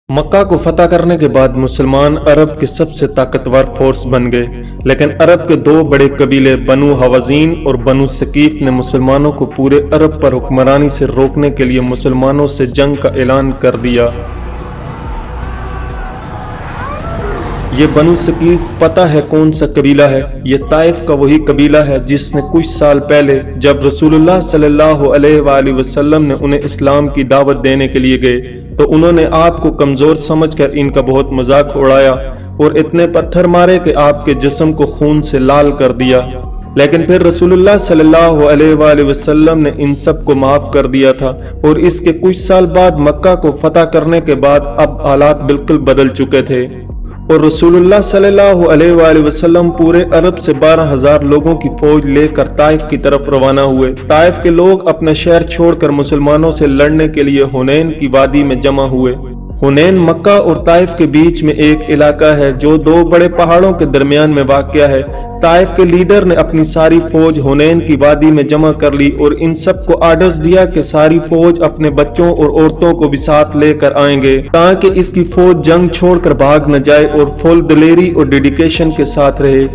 मक्का को फतह करने के बाद मुसलमान अरब के सबसे ताकतवर फोर्स बन गए, लेकिन अरब के दो बड़े कबीले बनु हवाज़ीन और बनु सकीफ ने मुसलमानों को पूरे अरब पर हुक्मरानी से रोकने के लिए मुसलमानों से जंग का ऐलान कर दिया। ये बनु सकीफ पता है कौन सा कबीला है? ये ताइफ का वही कबीला है जिसने कुछ साल पहले जब रसूलुल्लाह सल्लल्लाहु अलैहि वसल्लम ने उन्हें इस्लाम की दावत देने के लिए गए तो उन्होंने आपको कमजोर समझकर इनका बहुत मजाक उड़ाया और इतने पत्थर मारे कि आपके जिस्म को खून से लाल कर दिया। लेकिन फिर रसूलुल्लाह सल्लल्लाहु अलैहि वसल्लम ने इन सब को माफ कर दिया था और इसके कुछ साल बाद मक्का को फतह करने के बाद अब हालात बिल्कुल बदल चुके थे और रसूलुल्लाह सल्लल्लाहु अलैहि वसल्लम पूरे अरब से 12,000 लोगों की फौज लेकर ताइफ की तरफ रवाना हुए। ताइफ के लोग अपना शहर छोड़कर मुसलमानों से लड़ने के लिए हुनैन की वादी में जमा हुए। हुनैन मक्का और ताइफ के बीच में एक इलाका है जो दो बड़े पहाड़ों के दरमियान में वाक़या है। ताइफ के लीडर ने अपनी सारी फौज हुनैन की वादी में जमा कर ली और इन सबको आर्डर्स दिया कि सारी फौज अपने बच्चों और औरतों को भी साथ लेकर आएंगे ताकि इसकी फौज जंग छोड़कर भाग न जाए और फुल दिलेरी और डेडिकेशन के साथ रहे।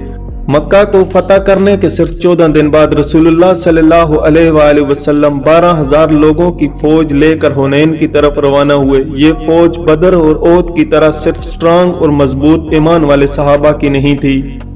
मक्का को फतह करने के सिर्फ 14 दिन बाद रसूलुल्लाह सल्लल्लाहु अलैहि वसल्लम 12,000 लोगों की फौज लेकर हुनैन की तरफ रवाना हुए। ये फौज बदर और ओद की तरह सिर्फ स्ट्रांग और मजबूत ईमान वाले सहाबा की नहीं थी,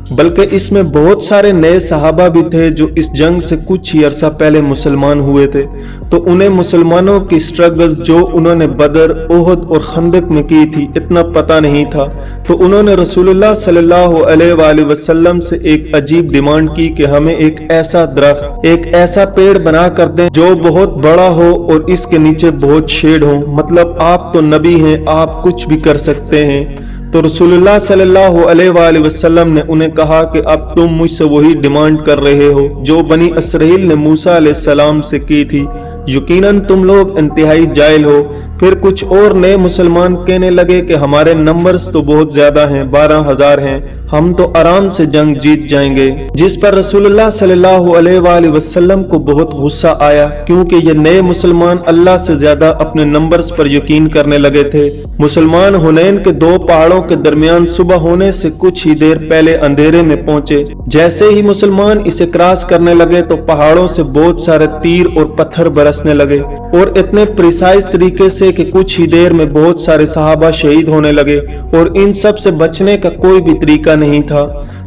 बल्कि इसमें बहुत सारे नए सहाबा भी थे जो इस जंग से कुछ ही अरसा पहले मुसलमान हुए थे। तो उन्हें मुसलमानों की स्ट्रगल्स जो उन्होंने बदर, ओहद और खंदक में की थी इतना पता नहीं था। तो उन्होंने रसूलुल्लाह सल्लल्लाहु अलैहि वसल्लम से एक अजीब डिमांड की कि हमें एक ऐसा दरख्त, एक ऐसा पेड़ बना कर दें जो बहुत बड़ा हो और इसके नीचे बहुत शेड हो। मतलब आप तो नबी हैं, आप कुछ भी कर सकते हैं। तो रसूलुल्लाह सल्लल्लाहु अलैहि वसल्लम ने उन्हें कहा कि अब तुम मुझसे वही डिमांड कर रहे हो जो बनी इसराइल ने मूसा अलैहिस्सलाम से की थी। यकीनन तुम लोग इंतहाई जाहिल हो। फिर कुछ और नए मुसलमान कहने लगे कि हमारे नंबर्स तो बहुत ज्यादा हैं, 12,000 हैं, हम तो आराम से जंग जीत जाएंगे। जिस पर रसूलुल्लाह सल्लल्लाहु अलैहि वसल्लम को बहुत गुस्सा आया क्योंकि ये नए मुसलमान अल्लाह से ज्यादा अपने नंबर्स पर यकीन करने लगे थे। मुसलमान हुनैन के दो पहाड़ों के दरमियान सुबह होने से कुछ ही देर पहले अंधेरे में पहुंचे। जैसे ही मुसलमान इसे क्रॉस करने लगे तो पहाड़ों से बहुत सारे तीर और पत्थर बरसने लगे और इतने प्रिसाइज तरीके से कि कुछ ही देर में बहुत सारे सहाबा शहीद होने लगे और इन सब से बचने का कोई भी तरीका नहीं था।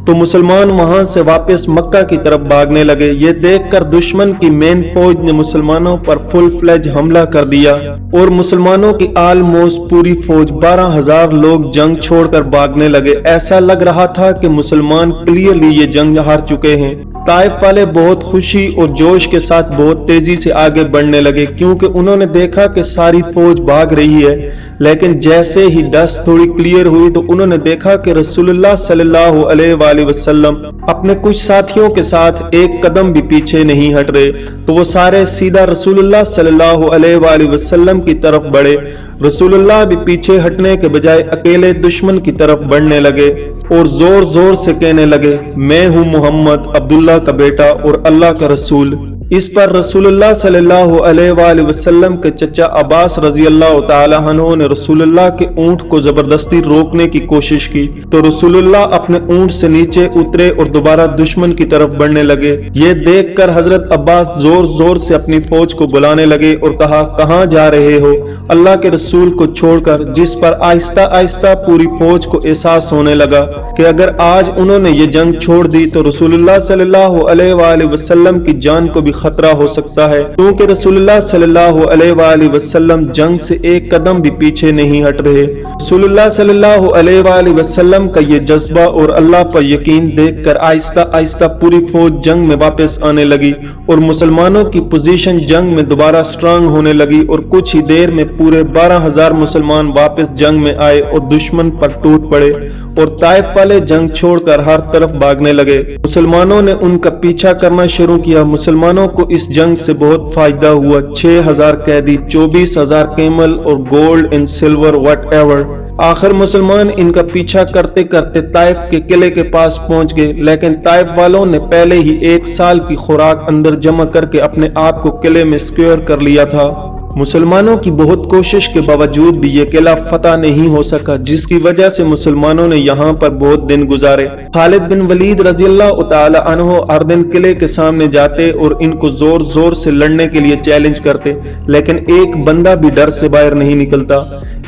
तो मुसलमान वहां से वापस मक्का की तरफ भागने लगे। ये देखकर दुश्मन की मेन फौज ने मुसलमानों पर फुल फ्लेज हमला कर दिया और मुसलमानों की ऑलमोस्ट पूरी फौज 12,000 लोग जंग छोड़कर भागने लगे। ऐसा लग रहा था कि मुसलमान क्लियरली ये जंग हार चुके हैं। ताइफ वाले बहुत खुशी और जोश के साथ बहुत तेजी से आगे बढ़ने लगे क्योंकि उन्होंने देखा कि सारी फौज भाग रही है। लेकिन जैसे ही डस्ट थोड़ी क्लियर हुई तो उन्होंने देखा कि रसूलुल्लाह सल्लल्लाहु अलैहि वसल्लम अपने कुछ साथियों के साथ एक कदम भी पीछे नहीं हट रहे। तो वो सारे सीधा रसूलुल्लाह सल्लल्लाहु अलैहि वसल्लम की तरफ बढ़े। रसूलुल्लाह भी पीछे हटने के बजाय अकेले दुश्मन की तरफ बढ़ने लगे और जोर जोर से कहने लगे, मैं हूँ मोहम्मद, अब्दुल्ला का बेटा और अल्लाह का रसूल। इस पर रसूलुल्लाह सल्लल्लाहु अलैहि वसल्लम के चचा अब्बास रजी अल्लाह तआला अन्हु ने रसूलुल्लाह के ऊंट को जबरदस्ती रोकने की कोशिश की। तो रसूलुल्लाह अपने ऊंट से नीचे उतरे और दोबारा दुश्मन की तरफ बढ़ने लगे। ये देखकर हजरत अब्बास जोर जोर से अपनी फौज को बुलाने लगे और कहा, कहाँ जा रहे हो अल्लाह के रसूल को छोड़कर। जिस पर आहिस्ता आहिस्ता पूरी फौज को एहसास होने लगा कि अगर आज उन्होंने ये जंग छोड़ दी तो रसूलुल्लाह सल्लल्लाहु अलैहि वसल्लम की जान को भी खतरा हो सकता है क्योंकि रसूलुल्लाह सल्लल्लाहु अलैहि वसल्लम जंग से एक कदम भी पीछे नहीं हट रहे। रसूलुल्लाह सल्लल्लाहु अलैहि वसल्लम का ये जज्बा और अल्लाह पर यकीन देखकर आहिस्ता आहिस्ता पूरी फौज जंग में वापस आने लगी और मुसलमानों की पोजीशन जंग में दोबारा स्ट्रांग होने लगी और कुछ ही देर में पूरे 12,000 मुसलमान वापस जंग में आए और दुश्मन पर टूट पड़े और ताइफ वाले जंग छोड़कर हर तरफ भागने लगे। मुसलमानों ने उनका पीछा करना शुरू किया। मुसलमानों को इस जंग से बहुत फायदा हुआ। 6,000 कैदी, 24,000 कैमल और gold and silver what ever. आखिर मुसलमान इनका पीछा करते करते ताइफ के किले के पास पहुंच गए, लेकिन ताइफ वालों ने पहले ही 1 साल की खुराक अंदर जमा करके अपने आप को किले में सिक्योर कर लिया था। मुसलमानों की बहुत कोशिश के बावजूद भी ये किला फतह नहीं हो सका, जिसकी वजह से मुसलमानों ने यहाँ पर बहुत दिन गुजारे। खालिद बिन वलीद रज़ियल्लाहु ताला अन्हु हर दिन किले के सामने जाते और इनको जोर जोर से लड़ने के लिए चैलेंज करते, लेकिन एक बंदा भी डर से बाहर नहीं निकलता।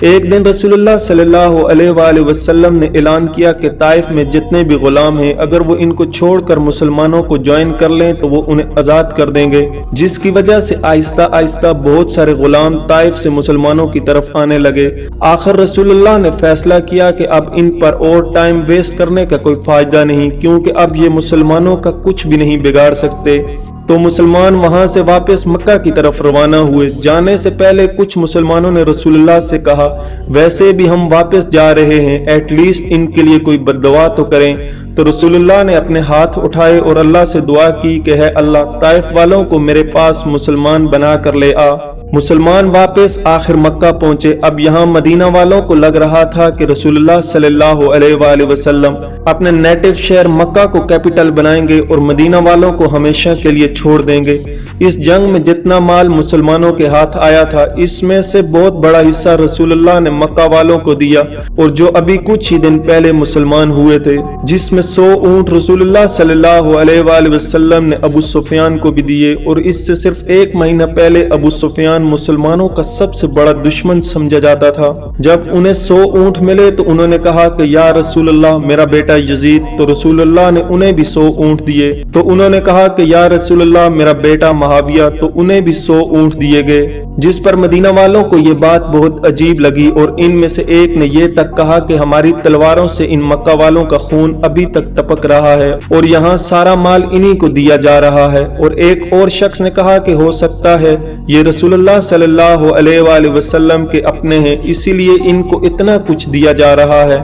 एक दिन रसूलुल्लाह सल्लल्लाहु अलैहि वसल्लम ने ऐलान किया कि ताइफ में जितने भी गुलाम हैं, अगर वो इनको छोड़कर मुसलमानों को ज्वाइन कर लें तो वो उन्हें आजाद कर देंगे, जिसकी वजह से आहिस्ता आहिस्ता बहुत सारे गुलाम ताइफ से मुसलमानों की तरफ आने लगे। आखिर रसूलुल्लाह ने फैसला किया कि अब इन पर और टाइम वेस्ट करने का कोई फायदा नहीं, क्योंकि अब ये मुसलमानों का कुछ भी नहीं बिगाड़ सकते। तो मुसलमान वहां से वापस मक्का की तरफ रवाना हुए। जाने से पहले कुछ मुसलमानों ने रसूलुल्लाह से कहा, वैसे भी हम वापस जा रहे हैं, एटलीस्ट इनके लिए कोई बद्दुआ तो करें। तो रसूलुल्लाह ने अपने हाथ उठाए और अल्लाह से दुआ की कि है अल्लाह, ताइफ वालों को मेरे पास मुसलमान बना कर ले आ। मुसलमान वापस आखिर मक्का पहुंचे। अब यहाँ मदीना वालों को लग रहा था कि रसूलुल्लाह सल्लल्लाहु अलैहि वसल्लम अपने नेटिव शहर मक्का को कैपिटल बनाएंगे और मदीना वालों को हमेशा के लिए छोड़ देंगे। इस जंग में जितना माल मुसलमानों के हाथ आया था, इसमें से बहुत बड़ा हिस्सा रसूलुल्लाह ने मक्का वालों को दिया, और जो अभी कुछ ही दिन पहले मुसलमान हुए थे, जिसमें 100 ऊंट रसूलुल्लाह सल्लल्लाहु अलैहि वसल्लम ने अबू सुफियान को भी दिए। और इससे सिर्फ 1 महीना पहले अबू सुफियान मुसलमानों का सबसे बड़ा दुश्मन समझा जाता था। जब उन्हें 100 ऊंट मिले तो उन्होंने कहा कि या रसूलुल्लाह, मेरा बेटा यजीद। तो रसूलुल्लाह ने उन्हें भी 100 ऊंट दिए। तो उन्होंने कहा कि या रसूलुल्लाह, मेरा बेटा महाविया। तो उन्हें भी 100 ऊंट दिए गए, जिस पर मदीना वालों को ये बात बहुत अजीब लगी, और इनमें से एक ने ये तक कहा कि हमारी तलवारों से इन मक्का वालों का खून अभी तक टपक रहा है और यहाँ सारा माल इन्हीं को दिया जा रहा है। और एक और शख्स ने कहा कि हो सकता है ये रसूलुल्लाह सल्लल्लाहु अलैहि वसल्लम के अपने हैं, इसीलिए इनको इतना कुछ दिया जा रहा है।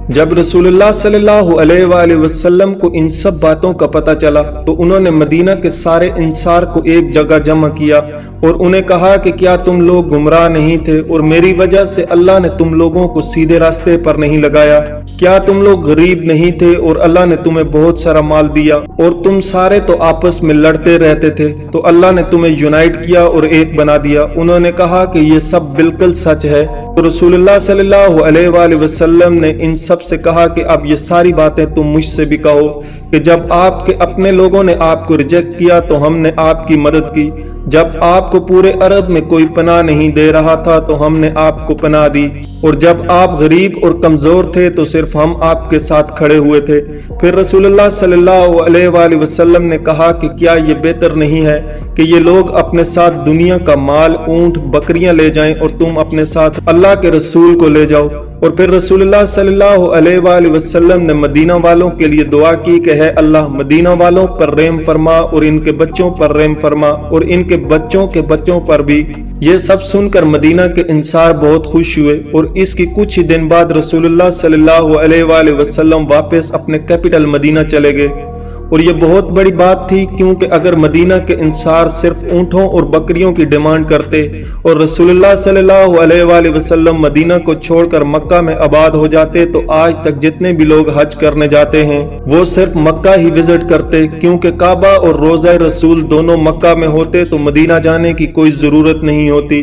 जब रसूलुल्लाह सल्लल्लाहु अलैहि वसल्लम को इन सब बातों का पता चला तो उन्होंने मदीना के सारे इंसार को एक जगह जमा किया और उन्हें कहा कि क्या तुम लोग गुमराह नहीं थे और मेरी वजह से अल्लाह ने तुम लोगों को सीधे रास्ते पर नहीं लगाया? क्या तुम लोग गरीब नहीं थे और अल्लाह ने तुम्हें बहुत सारा माल दिया, और तुम सारे तो आपस में लड़ते रहते थे, तो अल्लाह ने तुम्हें यूनाइट किया और एक बना दिया। उन्होंने कहा कि ये सब बिल्कुल सच है। तो रसूलुल्लाह सल्लल्लाहु अलैहि वसल्लम ने इन सब से कहा कि अब ये सारी बातें तुम मुझसे भी कहो कि जब आपके अपने लोगों ने आपको रिजेक्ट किया तो हमने आपकी मदद की, जब आपको पूरे अरब में कोई पनाह नहीं दे रहा था तो हमने आपको पनाह दी, और जब आप गरीब और कमजोर थे तो सिर्फ हम आपके साथ खड़े हुए थे। फिर रसूलुल्लाह सल्लल्लाहु अलैहि वसल्लम ने कहा कि क्या ये बेहतर नहीं है कि ये लोग अपने साथ दुनिया का माल, ऊंट, बकरियां ले जाएं और तुम अपने साथ अल्लाह के रसूल को ले जाओ। और फिर रसूलुल्लाह सल्लल्लाहु अलैहि वसल्लम ने मदीना वालों के लिए दुआ की कि है अल्लाह, मदीना वालों पर रहम फरमा और इनके बच्चों पर रहम फरमा और इनके बच्चों के बच्चों पर भी। ये सब सुनकर मदीना के इंसार बहुत खुश हुए और इसकी कुछ ही दिन बाद रसूलुल्लाह सल्लल्लाहु अलैहि वसल्लम वापस अपने कैपिटल मदीना चले गए। और ये बहुत बड़ी बात थी, क्योंकि अगर मदीना के इंसार सिर्फ ऊंटों और बकरियों की डिमांड करते और रसूलुल्लाह सल्लल्लाहु अलैहि वसल्लम मदीना को छोड़कर मक्का में आबाद हो जाते तो आज तक जितने भी लोग हज करने जाते हैं वो सिर्फ मक्का ही विजिट करते, क्योंकि काबा और रोज़ा रसूल दोनों मक्का में होते तो मदीना जाने की कोई जरूरत नहीं होती।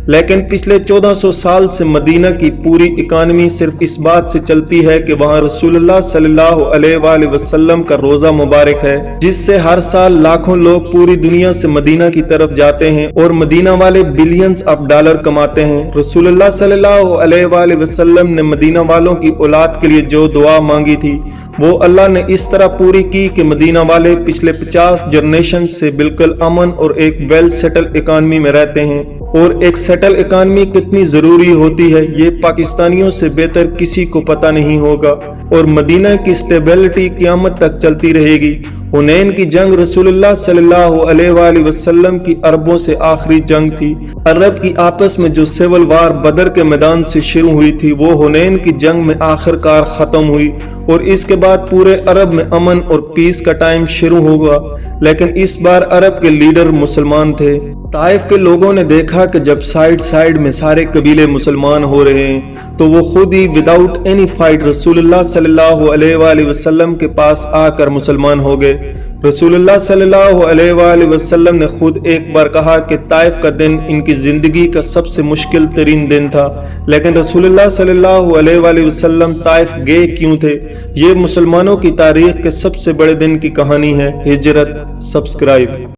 लेकिन पिछले 1400 साल से मदीना की पूरी इकानमी सिर्फ इस बात से चलती है कि वहाँ रसूलुल्लाह सल्लल्लाहु अलैहि वसल्लम का रोजा मुबारक है, जिससे हर साल लाखों लोग पूरी दुनिया से मदीना की तरफ जाते हैं और मदीना वाले बिलियंस ऑफ डॉलर कमाते हैं। रसूलुल्लाह सल्लल्लाहु अलैहि वसल्लम ने मदीना वालों की औलाद के लिए जो दुआ मांगी थी वो अल्लाह ने इस तरह पूरी की कि मदीना वाले पिछले 50 जनरेशन से बिल्कुल अमन और एक वेल सेटल इकानमी में रहते हैं। और एक सेटल इकानमी कितनी जरूरी होती है ये पाकिस्तानियों से बेहतर किसी को पता नहीं होगा। और मदीना की स्टेबिलिटी क़यामत तक चलती रहेगी। हुनैन की जंग रसूलुल्लाह सल्लल्लाहु अलैहि वसल्लम की अरबों से आखिरी जंग थी। अरब की आपस में जो सिविल वार बदर के मैदान से शुरू हुई थी वो हुनैन की जंग में आखिरकार खत्म हुई और इसके बाद पूरे अरब में अमन और पीस का टाइम शुरू होगा। लेकिन इस बार अरब के लीडर मुसलमान थे। ताइफ के लोगों ने देखा कि जब साइड साइड में सारे कबीले मुसलमान हो रहे हैं तो वो खुद ही विदाउट एनी फाइट रसूलुल्लाह सल्लल्लाहु अलैहि वसल्लम के पास आकर मुसलमान हो गए। رسول اللہ صلی اللہ علیہ وآلہ وسلم نے خود ایک بار کہا کہ طائف کا دن ان کی زندگی کا سب سے مشکل ترین دن تھا، لیکن رسول اللہ صلی اللہ علیہ وآلہ وسلم طائف گئے کیوں تھے؟ یہ مسلمانوں کی تاریخ کے سب سے بڑے دن کی کہانی ہے۔ ہجرت۔ سبسکرائب۔